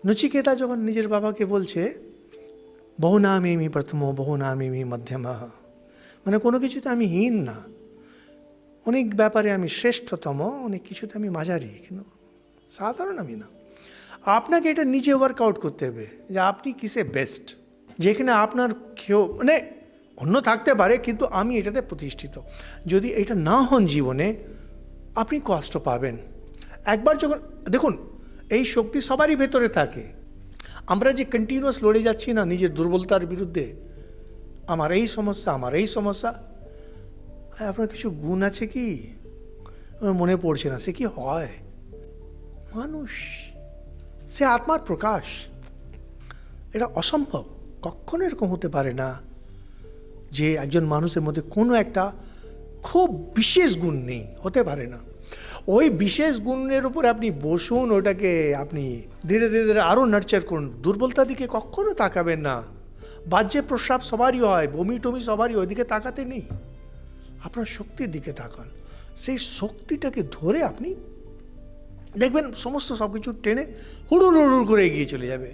নচিকেতা যখন নিজের বাবাকে বলছে বহু নামেমি প্রথম বহু নামেমি মধ্যমা, মানে কোনো কিছুতে আমি হীন না, অনেক ব্যাপারে আমি শ্রেষ্ঠতম, অনেক কিছুতে আমি মাঝারি, কিন্তু সাধারণ আমি না। আপনাকে এটা নিজে ওয়ার্কআউট করতে হবে যে আপনি কিসে বেস্ট, যেখানে আপনার কেউ মানে অন্য থাকতে পারে কিন্তু আমি এটাতে প্রতিষ্ঠিত। যদি এটা না হন জীবনে আপনি কষ্ট পাবেন। একবার যখন দেখুন এই শক্তি সবারই ভেতরে থাকে, আমরা যে কন্টিনিউয়াস লড়ে যাচ্ছি না নিজের দুর্বলতার বিরুদ্ধে, আমার এই সমস্যা, আমার এই সমস্যা, আপনার কিছু গুণ আছে কি আমার মনে পড়ছে না, সে কি হয় মানুষ, সে আত্মার প্রকাশ, এটা অসম্ভব, কখনো এরকম হতে পারে না যে একজন মানুষের মধ্যে কোনো একটা খুব বিশেষ গুণ নেই, হতে পারে না। ওই বিশেষ গুণের উপর আপনি বসুন, ওটাকে আপনি ধীরে ধীরে ধীরে আরও নার্চার করুন, দুর্বলতার দিকে কখনো তাকাবেন না। বাহ্যে প্রস্রাব সবারই হয়, বমি টমি সবারই, ওইদিকে তাকাতে নেই, আপনার শক্তির দিকে তাকান, সেই শক্তিটাকে ধরে আপনি দেখবেন সমস্ত সব কিছু টেনে হুড়ুর হুড়ুর করে এগিয়ে চলে যাবে।